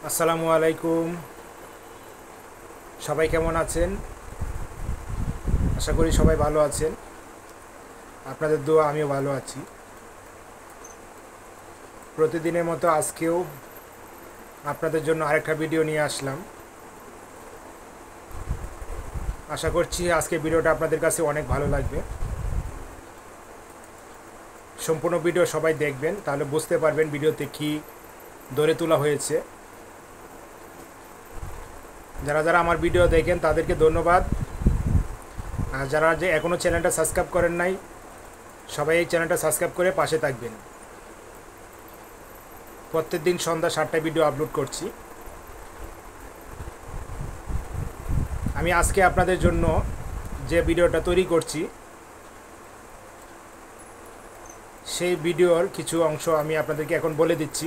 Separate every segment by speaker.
Speaker 1: আসসালামু আলাইকুম। সবাই কেমন আছেন? আশা করি সবাই ভালো আছেন। আপনাদের দোয়া আমিও ভালো আছি। প্রতিদিনের মতো আজকেও আপনাদের জন্য আরেকটা ভিডিও নিয়ে আসলাম। আশা করছি আজকে ভিডিওটা আপনাদের কাছে অনেক ভালো লাগবে। সম্পূর্ণ ভিডিও সবাই দেখবেন, তাহলে বুঝতে পারবেন ভিডিওতে কী ধরে তোলা হয়েছে। যারা যারা আমার ভিডিও দেখেন তাদেরকে ধন্যবাদ। আর যারা যে এখনও চ্যানেলটা সাবস্ক্রাইব করেন নাই, সবাই এই চ্যানেলটা সাবস্ক্রাইব করে পাশে থাকবেন। প্রত্যেক দিন সন্ধ্যা 7টায় ভিডিও আপলোড করছি। আমি আজকে আপনাদের জন্য যে ভিডিওটা তৈরি করছি, সেই ভিডিওর কিছু অংশ আমি আপনাদেরকে এখন বলে দিচ্ছি।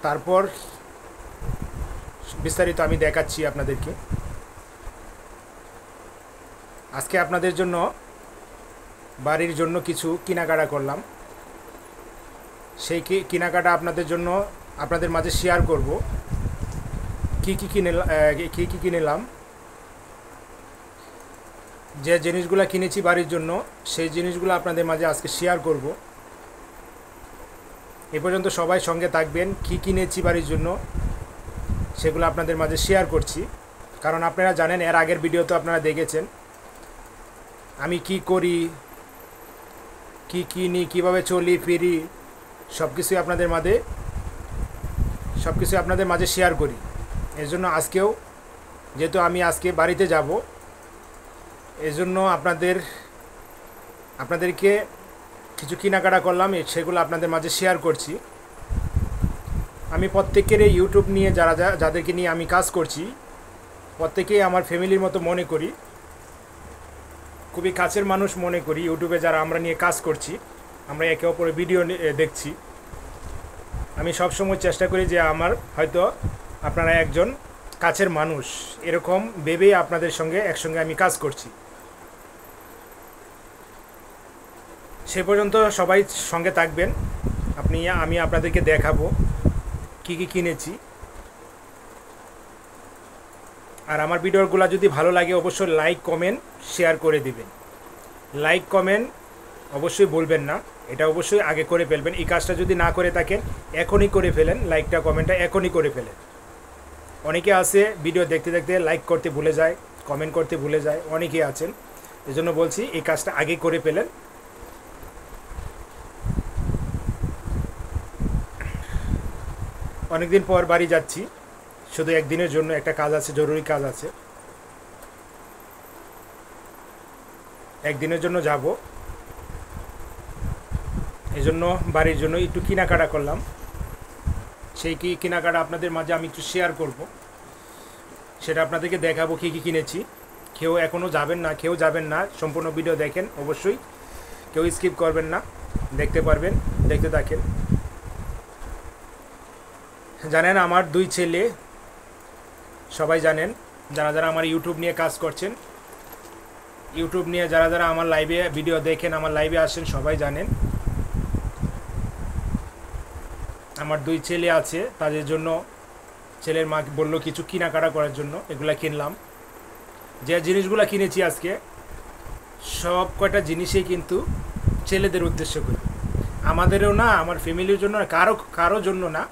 Speaker 1: তারপর বিস্তারিত আমি দেখাচ্ছি আপনাদেরকে। আজকে আপনাদের জন্য বাড়ির জন্য কিছু কেনাকাটা করলাম। সেই কেনাকাটা আপনাদের জন্য আপনাদের মাঝে শেয়ার করব। কী কী কিনলাম, যে জিনিসগুলো কিনেছি বাড়ির জন্য, সেই জিনিসগুলো আপনাদের মাঝে আজকে শেয়ার করব। এ পর্যন্ত সবাই সঙ্গে থাকবেন। কী কিনেছি বাড়ির জন্য সেগুলো আপনাদের মাঝে শেয়ার করছি। কারণ আপনারা জানেন, এর আগের ভিডিও তো আপনারা দেখেছেন আমি কি করি, কি কিনি, কিভাবে চলি ফিরি, সব কিছুই আপনাদের মাঝে শেয়ার করি। এর জন্য আজকেও, যেহেতু আমি আজকে বাড়িতে যাব, এজন্য আপনাদেরকে কিছু কেনাকাটা করলাম, সেগুলো আপনাদের মাঝে শেয়ার করছি। আমি প্রত্যেকের ইউটিউব নিয়ে যাদেরকে নিয়ে আমি কাজ করছি, প্রত্যেকেই আমার ফ্যামিলির মতো মনে করি, খুবই কাছের মানুষ মনে করি। ইউটিউবে যারা আমরা নিয়ে কাজ করছি, আমরা একে অপরের ভিডিও দেখছি, আমি সবসময় চেষ্টা করি যে আমার হয়তো আপনারা একজন কাছের মানুষ, এরকম ভেবেই আপনাদের সঙ্গে একসঙ্গে আমি কাজ করছি। সে পর্যন্ত সবাই সঙ্গে থাকবেন। আমি আপনাদেরকে দেখাবো কি কি কিনেছি। আর আমার ভিডিওগুলো যদি ভালো লাগে অবশ্যই লাইক কমেন্ট শেয়ার করে দিবেন। লাইক কমেন্ট অবশ্যই বলবেন না, এটা অবশ্যই আগে করে ফেলবেন। এই কাজটা যদি না করে থাকেন এখনই করে ফেলেন, লাইকটা কমেন্টটা এখনই করে ফেলেন। অনেকে আছে ভিডিও দেখতে দেখতে লাইক করতে ভুলে যায়, কমেন্ট করতে ভুলে যায়, অনেকেই আছেন। এজন্য বলছি এই কাজটা আগে করে ফেলেন। অনেকদিন পর বাড়ি যাচ্ছি, শুধু একদিনের জন্য, একটা কাজ আছে, জরুরি কাজ আছে, একদিনের জন্য যাব। এজন্য বাড়ির জন্য একটু কেনাকাটা করলাম। সেই কেনাকাটা আপনাদের মাঝে আমি একটু শেয়ার করব, সেটা আপনাদেরকে দেখাবো কী কী কিনেছি। কেউ যাবেন না, সম্পূর্ণ ভিডিও দেখেন অবশ্যই, কেউ স্কিপ করবেন না, দেখতে পারবেন, দেখতে থাকেন। জানেন আমার 2 ছেলে, সবাই জানেন যারা যারা আমার ইউটিউব নিয়ে কাজ করছেন, ইউটিউব নিয়ে যারা যারা আমার লাইভে ভিডিও দেখেন, আমার লাইভে আসেন, সবাই জানেন আমার 2 ছেলে আছে। তাদের জন্য ছেলের মা বললো কিছু কেনাকাটা করার জন্য, এগুলা কিনলাম। যে জিনিসগুলো কিনেছি আজকে, সব কয়টা জিনিসই কিন্তু ছেলেদের উদ্দেশ্য করে, আমাদেরও না, আমার ফ্যামিলির জন্য, কারো জন্য না,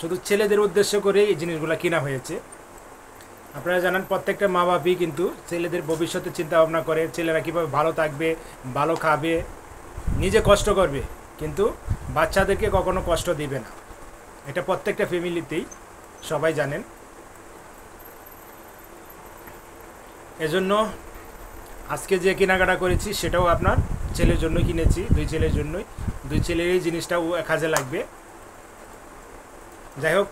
Speaker 1: শুধু ছেলেদের উদ্দেশ্য করে এই জিনিসগুলো কেনা হয়েছে। আপনারা জানেন প্রত্যেকটা মা বাপই কিন্তু ছেলেদের ভবিষ্যতে চিন্তা ভাবনা করে, ছেলেরা কীভাবে ভালো থাকবে, ভালো খাবে, নিজে কষ্ট করবে, কিন্তু বাচ্চাদেরকে কখনো কষ্ট দিবে না। এটা প্রত্যেকটা ফ্যামিলিতেই সবাই জানেন। এজন্য আজকে যে কেনাকাটা করেছি সেটাও আপনার ছেলের জন্য কিনেছি, 2 ছেলের জন্যই। 2 ছেলেরই জিনিসটাও কাজে লাগবে। যাই হোক,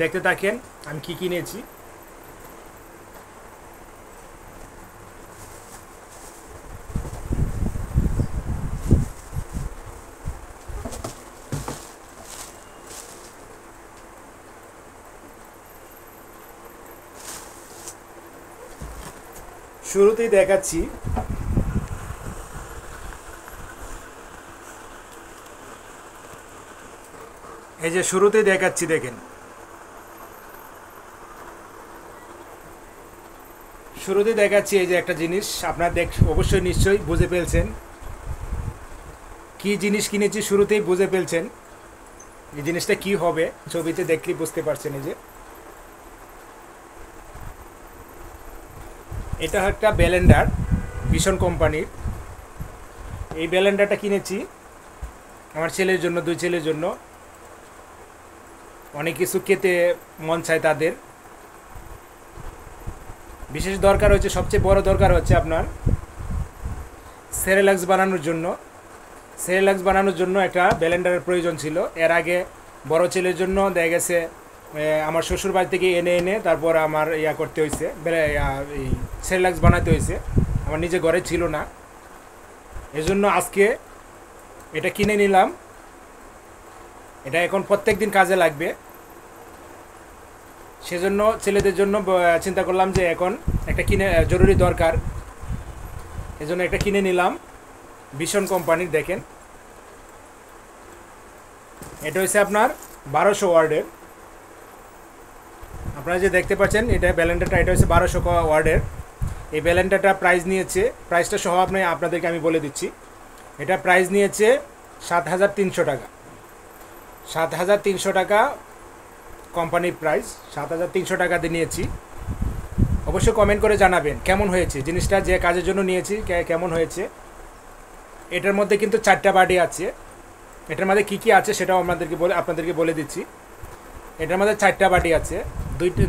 Speaker 1: দেখতে থাকেন আমি কি কিনেছি। শুরুতেই দেখাচ্ছি এই যে শুরুতেই দেখাচ্ছি, দেখেন শুরুতেই দেখাচ্ছি এই যে একটা জিনিস আপনারা অবশ্যই নিশ্চয়ই বুঝে ফেলছেন কি জিনিস কিনেছি, শুরুতেই বুঝে ফেলছেন এই জিনিসটা কি হবে, ছবিতে দেখলেই বুঝতে পারছেন। এই যে এটা একটা ব্লেন্ডার ভীষণ কোম্পানির। এই ব্লেন্ডারটা কিনেছি আমার ছেলের জন্য, 2 ছেলের জন্য। অনেক কিছু খেতে মন চায় তাদের, বিশেষ দরকার হচ্ছে, সবচেয়ে বড় দরকার হচ্ছে আপনার সেরেলাক্স বানানোর জন্য। সেরেলাক্স বানানোর জন্য একটা ব্লেন্ডারের প্রয়োজন ছিল। এর আগে বড় ছেলের জন্য দেখা গেছে আমার শ্বশুর বাড়ি থেকে এনে তারপর আমার করতে হয়েছে, এই সেরেলাক্স বানাতে হয়েছে, আমার নিজে ঘরে ছিল না। এজন্য আজকে এটা কিনে নিলাম। এটা এখন প্রত্যেক দিন কাজে লাগবে, সেজন্য ছেলেদের জন্য চিন্তা করলাম যে এখন একটা কিনে জরুরি দরকার, এজন্য একটা কিনে নিলাম ভীষণ কোম্পানির। দেখেন এটা হচ্ছে আপনার 1200 ওয়ার্ডের। আপনারা যে দেখতে পাচ্ছেন এটা ব্লেন্ডারটা, এটা হচ্ছে 1200 ওয়ার্ডের। এই ব্লেন্ডারটা প্রাইস নিয়েছে, প্রাইসটা সহ আপনাদেরকে আমি বলে দিচ্ছি। এটা প্রাইস নিয়েছে 7300 টাকা। 7300 টাকা কোম্পানির প্রাইস, 7300 টাকা দিয়ে নিয়েছি। অবশ্যই কমেন্ট করে জানাবেন কেমন হয়েছে জিনিসটা, যে কাজের জন্য নিয়েছি কেমন হয়েছে। এটার মধ্যে কিন্তু 4টা বাটি আছে। এটার মধ্যে কী কী আছে সেটাও আপনাদেরকে বলে দিচ্ছি। এটার মধ্যে 4টা বাটি আছে।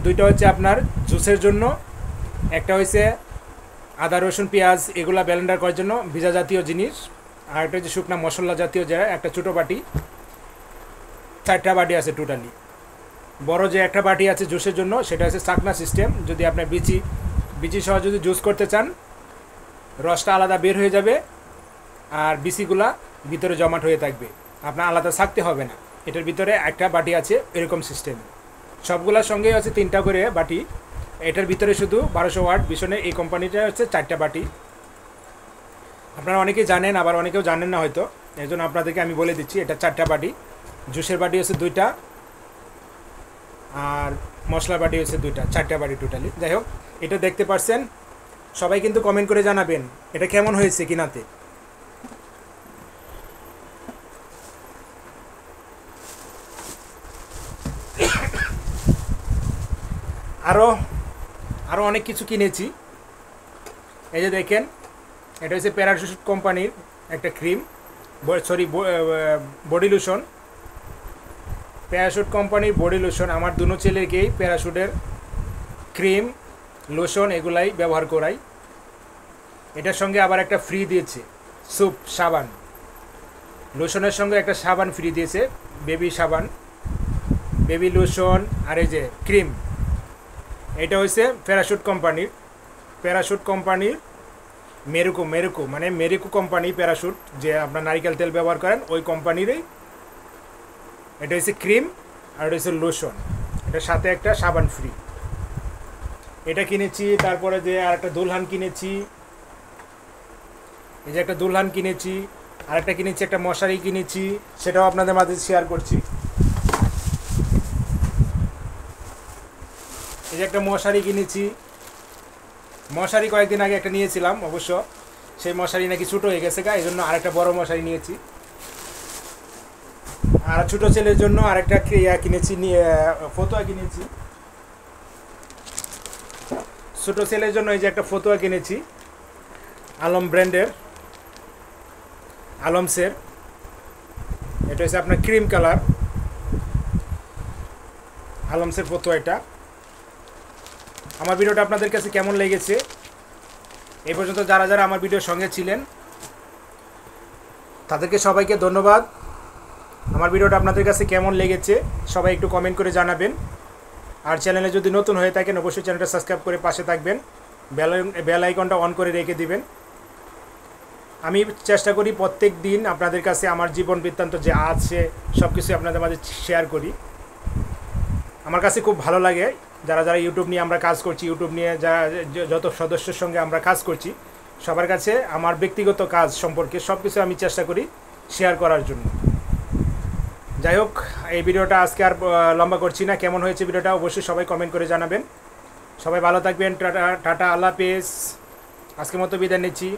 Speaker 1: দুইটা হচ্ছে আপনার জুসের জন্য, একটা হচ্ছে আদা রসুন পেঁয়াজ এগুলা ব্লেন্ডার করার জন্য ভিজা জাতীয় জিনিস, আর একটা হচ্ছে শুকনা মশলা জাতীয় যা একটা ছোটো বাটি। 4টা বাটি আছে টোটালি। বড় যে একটা বাটি আছে জুসের জন্য সেটা হচ্ছে চাকনা সিস্টেম। যদি আপনার বিচি সহ যদি জুস করতে চান, রসটা আলাদা বের হয়ে যাবে আর বিচিগুলা ভিতরে জমাট হয়ে থাকবে, আপনার আলাদা ছাকতে হবে না। এটার ভিতরে একটা বাটি আছে এরকম সিস্টেম। সবগুলোর সঙ্গেই আছে 3টা করে বাটি। এটার ভিতরে শুধু 1200 ওয়াট ভীষণের এই কোম্পানিটা হচ্ছে 4টা বাটি। আপনারা অনেকেই জানেন, আবার অনেকেও জানেন না হয়তো, এই জন্য আপনাদেরকে আমি বলে দিচ্ছি। এটা 4টা বাটি, জুসের বাটি হচ্ছে 2টা আর মশলার বাটি হচ্ছে 2টা, 4টা বাটি টোটালি। যাই হোক, এটা দেখতে পাচ্ছেন। সবাই কিন্তু কমেন্ট করে জানাবেন এটা কেমন হয়েছে কিনাতে। আরও অনেক কিছু কিনেছি। এই যে দেখেন, এটা হচ্ছে প্যারাশুট কোম্পানির একটা ক্রিম, বডি লোশন। প্যারাশুট কোম্পানির বডি লোশন। আমার দুনো ছেলেকেই প্যারাশুটের ক্রিম লোশন এগুলাই ব্যবহার করাই। এটার সঙ্গে আবার একটা ফ্রি দিয়েছে সুপ সাবান, লোশনের সঙ্গে একটা সাবান ফ্রি দিয়েছে, বেবি সাবান, বেবি লোশন। আর এই যে ক্রিম, এটা হচ্ছে প্যারাশুট কোম্পানির মেরিকো মানে মেরিকো কোম্পানি প্যারাশুট, যে আপনার নারিকেল তেল ব্যবহার করেন ওই কোম্পানিরই। এটা হচ্ছে ক্রিম আর এটা হচ্ছে লোশন, এটার সাথে একটা সাবান ফ্রি। এটা কিনেছি। তারপরে যে আর একটা দুলহান কিনেছি, এই যে একটা দুলহান কিনেছি। আর একটা কিনেছি, একটা মশারি কিনেছি, সেটাও আপনাদের মাঝে শেয়ার করছি। এই যে একটা মশারি কিনেছি। মশারি কয়েকদিন আগে একটা নিয়েছিলাম, অবশ্য সেই মশারি নাকি ছোটো হয়ে গেছে এই জন্য আরেকটা বড় মশারি নিয়েছি। আর ছোটো ছেলের জন্য আরেকটা কিনেছি, ফতুয়া কিনেছি। ছোটো ছেলের জন্য এই যে একটা ফতুয়া কিনেছি আলম ব্র্যান্ডের, আলমসের। এটা হচ্ছে আপনার ক্রিম কালার, আলমসের ফতুয়া। এটা আমার ভিডিওটা আপনাদের কাছে কেমন লেগেছে, এই পর্যন্ত যারা যারা আমার ভিডিওর সঙ্গে ছিলেন তাদেরকে সবাইকে ধন্যবাদ। আমার ভিডিওটা আপনাদের কাছে কেমন লেগেছে সবাই একটু কমেন্ট করে জানাবেন। আর চ্যানেলে যদি নতুন হয়ে থাকেন অবশ্যই চ্যানেলটা সাবস্ক্রাইব করে পাশে থাকবেন, বেল আইকনটা অন করে রেখে দিবেন। আমি চেষ্টা করি প্রত্যেক দিন আপনাদের কাছে আমার জীবন বৃত্তান্ত যে আছে সব কিছু আপনাদের মাঝে শেয়ার করি। আমার কাছে খুব ভালো লাগে যারা যারা ইউটিউব নিয়ে আমরা কাজ করছি, ইউটিউব নিয়ে যারা যত সদস্যের সঙ্গে আমরা কাজ করছি, সবার কাছে আমার ব্যক্তিগত কাজ সম্পর্কে সব কিছু আমি চেষ্টা করি শেয়ার করার জন্য। যাই হোক, এই ভিডিওটা আজকে আর লম্বা করছি না। কেমন হয়েছে ভিডিওটা অবশ্যই সবাই কমেন্ট করে জানাবেন। সবাই ভালো থাকবেন। টাটা টাটা, আল্লাহ হাফেজ। আজকের মতো বিদায় নিচ্ছি।